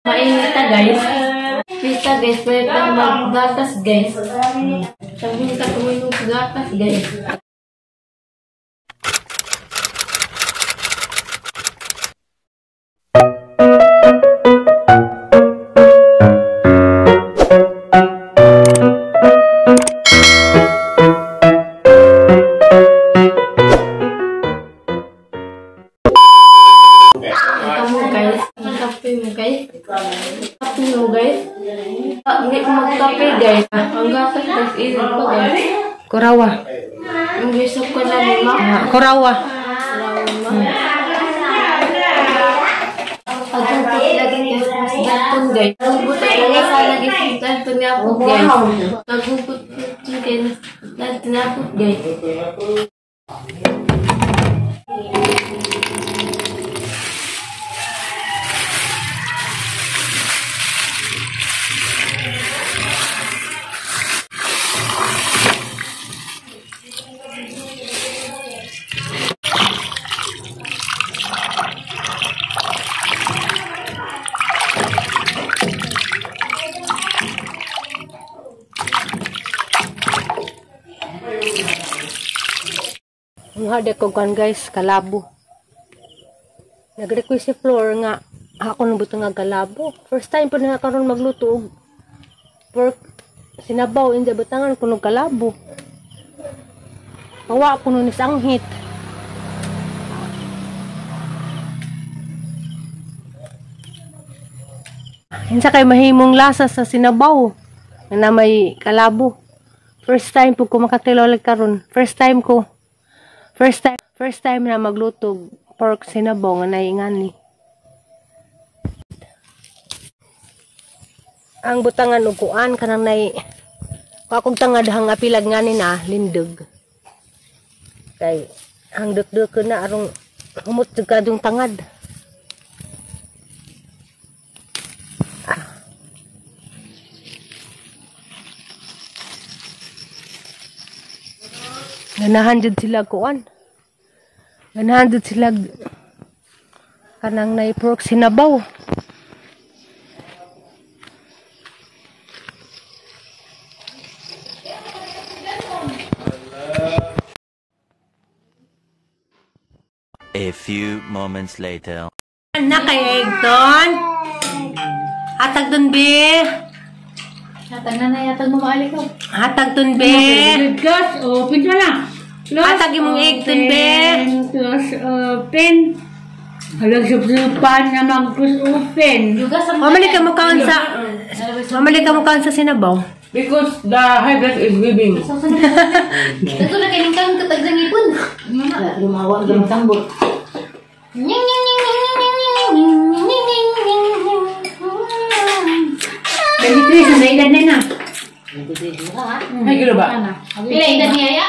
Mainit na guys. Kita guys, pwede kang maggatas guys. Sabihin ka tumulong gatas guys. Hindi ko magkape guys. Ang gatas guys, init pa guys. Korawa. Ang gusto ko na lima. Korawa. Pagkakas lagi guys, mas ganton guys. Nagubutan lagi sa lagi sa ganton nga po guys. Nagubutan guys, ganton nga po guys. Ang hard ko kan guys, kalabo. Nag-request si Floor nga ako nang buto nga kalabo. First time po na karon magluto og pork sinabaw inda batangan kuno kalabo. Pawa ko nun isanghit. Hinsa kay mahimong lasa sa sinabaw na may kalabo. First time po ko makatilolag karon. First time na magluto pork sinabaw nga naingani. Ang butangan og kuan kanang nay kakog tangad hang apilag ngani na lindog. Kay ang duk-duk ko na arong humot jud kadung tangad. Ganahan jud sila kuan. Ganahan jud sila kanang nay pork sinabaw. A few moments later. Anak kay Egton. Hatag dun be. Hatag na na yatag mo maalik ko. Hatag dun be. Gas, open mo lang. Hatag imong Egton be. Plus open. Halag supan na mag-plus open. Mamali ka mo kaon sa sinabaw. Because the high blood is giving. Ito na kayo kang katag ng ipon. Lumawa ng tambor. Dali sa edad na na. Ay, kilo ba? Pila edad niya ya?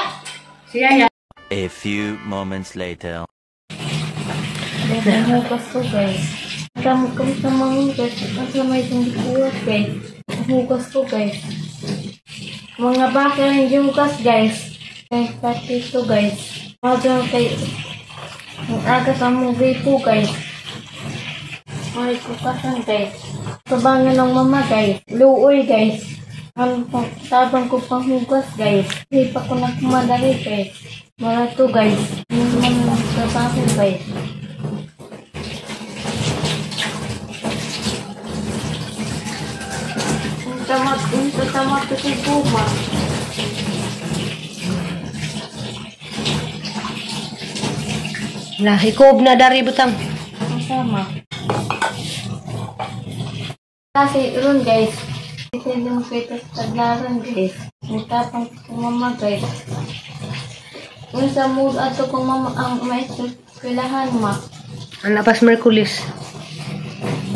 Siya ya. A few moments later. Hugas ko guys. Kamu sa mga hugas. Asa may hindi kuwas guys. Hugas ko guys. Mga baka yung hugas guys. Guys, pati ito guys. Mga kay ang aga sa movie po guys. Ay, kukasan guys. Tabangan ng mama guys. Luoy guys. Tabang ko pang hugas guys. Hindi pa ko nagmadali guys. Wala to guys. Hindi naman nagsasabi guys. Tamat ko si Puma. Hikob na dari butang. Sama. Kasi ron guys. Ito yung kita sa taglaran guys. Nitapang ko mama guys. Kung sa mood ato kung mama ang maispilahan ma. Anak pas Merkulis.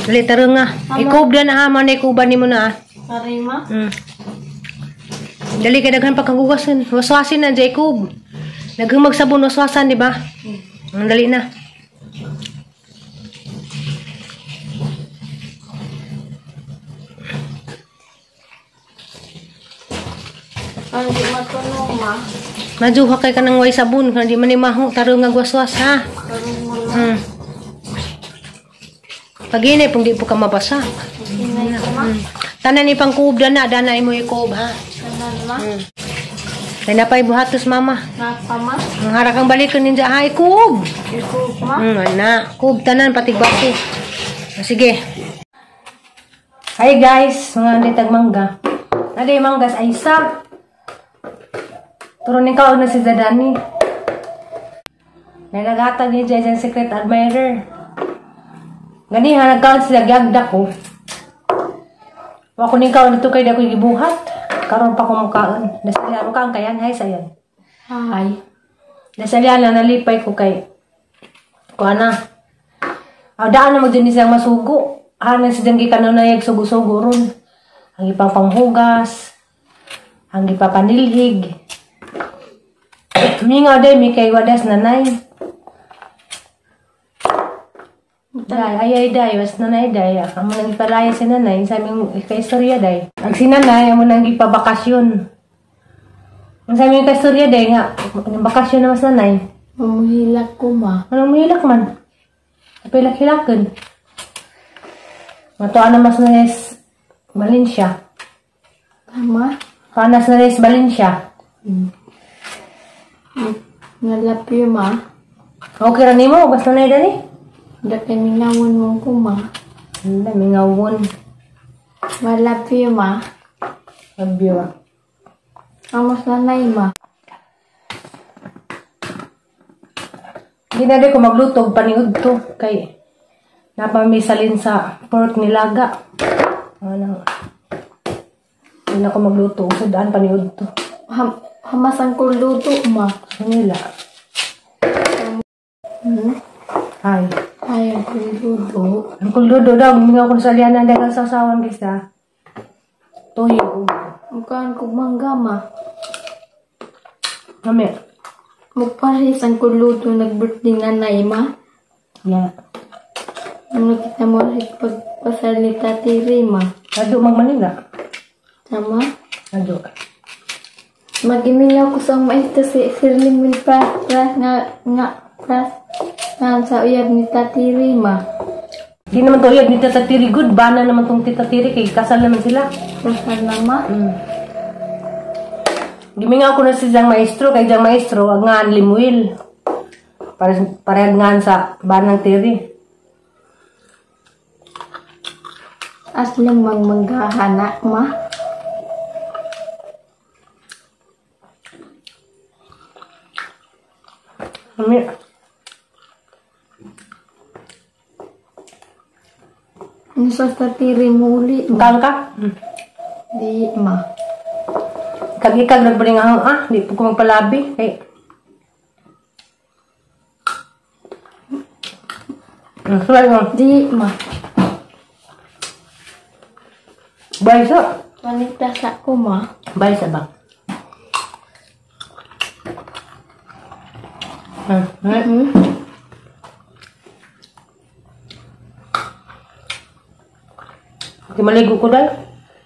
Dali taro nga. Ikob na ha man ikuban nimo na. Karima. Dali kay daghan pa kang hugasan. Waswasin na Jacob. Daghang magsabon waswasan di ba? Dali na. Ang di matunong ma. Majuha kay kanang way sabon kan di man ni maho taro nga waswas ha. Pag inay, kung di po ka mabasa. Inay ko ma. Tanan ipang kuob na, danay mo ikuob ha. Tanan ma. Kaya napay buhatos mama. Napa ma. Ang harakang balik ko ninja, ay kuob. Iko ma. Na, kuob tanan, pati bako. Sige. Hi guys, mga litag mangga. Naday manggas ay isa. Turunin ka na si Zadani. Nagagatag ni Jajan Secret Admirer. Ganihan, nagkaon sila gagda ko. Wako ni kaon dito kay dako gibuhat. Karon pa ko mukaon. Nasalian mo kaon kayan, hay sayan. Hi. Nasalian na nalipay ko kay kuana. Aw daan na mo din siyang masugo. Hanan si danggi kanunay sugo-sugo ron. Ang ipang panghugas. Ang ipapanilhig. Mingaw day mi kay wadas nanay. Ay, was nanay, day. Amo nang ipalaya si nanay. Sabi mo, istorya, day. Ang sinanay, amo nang ipabakasyon. Ang sabi mo, istorya, day, nga, bakasyon na mas nanay. Mamuhilak ko ma. Anong mahilak man? Kapilak-hilakan. Matuan na mas nanes Valencia. Tama. Panas nanes Valencia. Nalapi ma. Okay ra nimo, basta nanay, dali. Dapat minawon mo ko ma. Hindi, mingawon. Malapi ma. Abyo. Amos nanay ma. Hindi na ko maglutog paniud to kay napamisalin sa pork nilaga. Ano? Hindi na ko magluto. Sudaan paniud to. Hamasan ko luto ma. Kanila. Ay. Ayaw ko luto. Ang kuldudo daw. Gumingaw ko sa lianan dahil sa sasawan kaysa. Tuyo. Mukaan ko mangga ma. Mami. Magparisan ko luto nag-birthday nanay ma. Yeah. Ano kita mo rin pagpasalita tiri ma. Ado mang Manila. Tama? Ado. Mag-iminaw ko sa maito si Sirling Mil Pras sa uyab ni Tatiri ma. Di naman to uyab ni Tita Tiri good. Bana naman tong Tita Tiri kay kasal naman sila. Kasal na ma. Gimingaw ko na si Jang Maestro kay Jang Maestro ang ngan limuil. Para ngan sa banang Tiri. Aslang manggahana ma. Mami. Ano sa Tatiri muli ma. Kang ka? Di ma. Kag-ikag nagbaling ahang di po ko magpalabi kay Suwag mo. Di ma. Baysa. Wanita sa ko ma. Baysa ba? Di maligo ko dahil.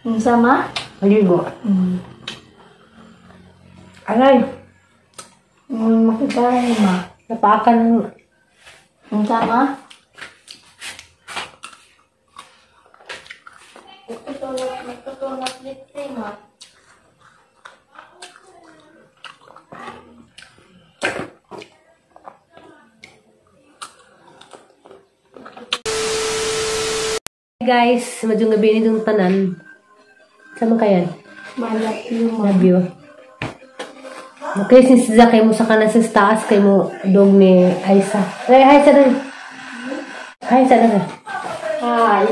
Ang sama? Maligo. Alay. Makitaray ma. Napakan ng Ang sama? Tutulak lipte ma. guys, madyong gabi nitong tanan. Sama kayan? Malap yung ma. Love you. Okay, since kay mo sa kanan sa taas, kay mo dog ni Aisa. Ay, Aisa na. Aisa na. Hi.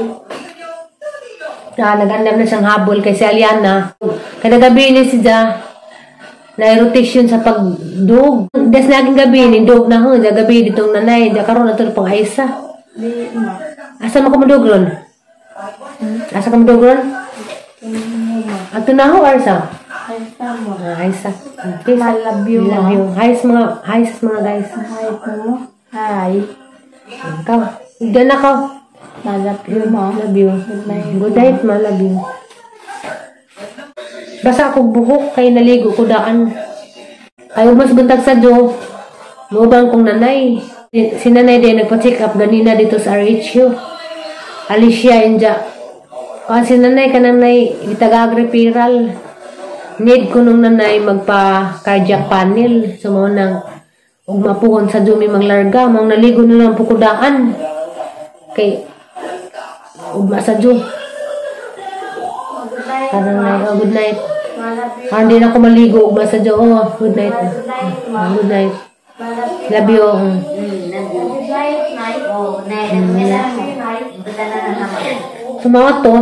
Nagandam na siyang habol kay si Aliana. Kaya gabi ni si Ja na rotation sa pagdog. Des naging gabi ni dog na ho, gabi ditong nanay, ja karon na pang Aisa. Di ma. Asa mo ka madog ron? Asa ka madog ron? Ato na ho, Arsa? Ay sama. Aisa. Okay, I love you, love ma. you. Hi sa mga guys. Hi po. Hi. Ikaw. Diyan na ka. Malap yung ma. Love you. Good night, ma. Love you. Basta ako buhok kay naligo ko daan. Ayaw mas buntag sa Jo. Mubang kong nanay. Si nanay din nagpa-check up ganina dito sa RHU. Alicia inja. Kasi nanay ka nanay itagag-referral. Need ko nung nanay magpa cardiac panel. So mo nang ug mapuhon sa Jumi manglarga, mang naligo na lang pukudaan. Kay ugma sa Jumi. Kanang nay, oh, good night. Hindi na ako maligo, ugma sa Jumi. Oh, good night. Good night. Love you. So mga to,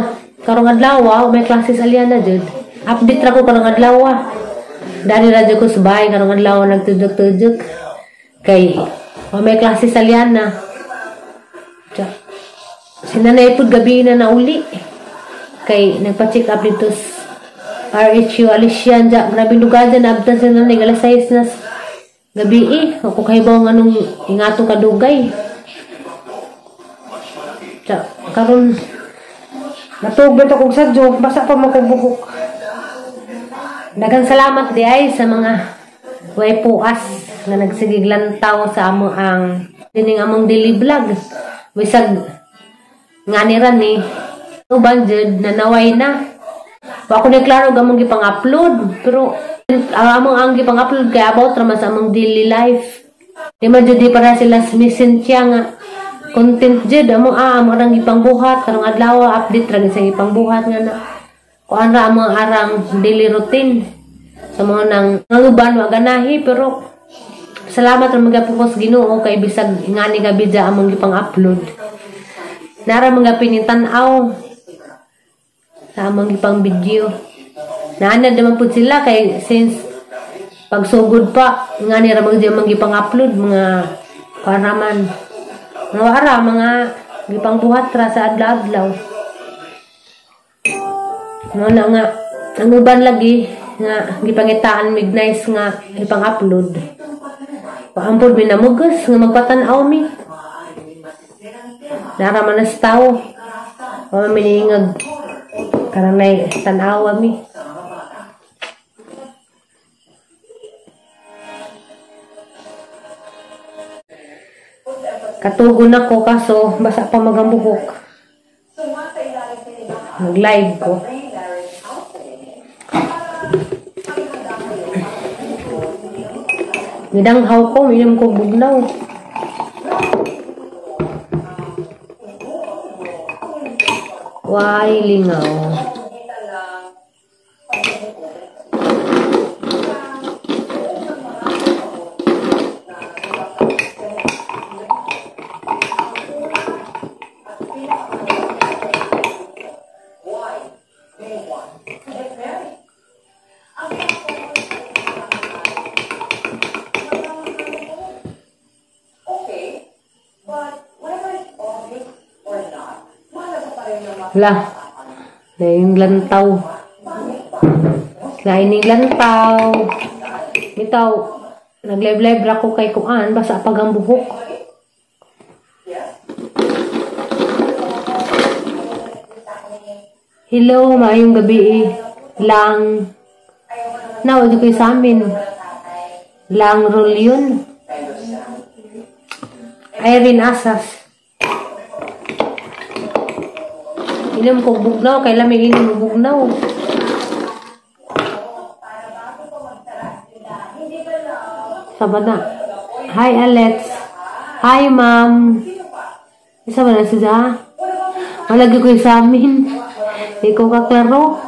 karong adlaw, may klase sa Aliana jud. Update ra ko karong adlaw. Dari radyo ko subay karong adlaw nagtudok-tudok. Kay may klase sa Aliana. Sinanay pud gabi na nauli. Kay nagpa-check up dito sa RHU Alicia ja. Grabe lugar dyan, abtan sa nanay alas 6 na gabi eh. Ako kahibaw nga nung ingato kadugay. Karon natubit akong sadyo, basa pa makubukok. Daghang salamat di ay sa mga way puas nga nagsigiglantaw sa amo ang dining among daily vlog. Bisag nga niran ni uban jud na naway na. Wa ko ni klaro gamong gipang-upload, pero ang among ang gipang-upload kay about ra sa among daily life. Di man jud di para sila messenger nga content jud amo arang gipangbuhat karong adlaw update ra sa gipangbuhat nga na kuan ra among arang daily routine sa mga nang uban wa ganahi, pero salamat ra magapokus Ginoo kay bisag ngani gabi ja among gipang-upload nara mga pinitanaw sa among gipang video. Naanad naman po sila kay since pagsugod pa ngani ra among gipang-upload mga paraman mga gipang buhat ra sa adlaw-adlaw. No na nga ang uban lagi nga gipangitaan midnight nga gipang-upload. Paampod mi namugos nga magpatan-aw mi. Nara man as tao. O miningag karanay tan-awa mi. Katugon ako kaso basa pa magambuhok. Nag-live ko. Nidanghaw ko, minum ko bugnaw. Why lingaw? Lah, lain lantaw. Lain lantaw. Bitaw, nag-live ra ko kay kuan basa pag ang buhok. Hello, maayong gabi lang. Nawag ko sa amin. Lang roll yun. Irene Asas. Inom ko bugnaw, kay lamig inom bugnaw. Sabada. Hi Alex. Hi ma'am. Isa ba na siya? Malagi ko sa amin. Ikaw kaklaro.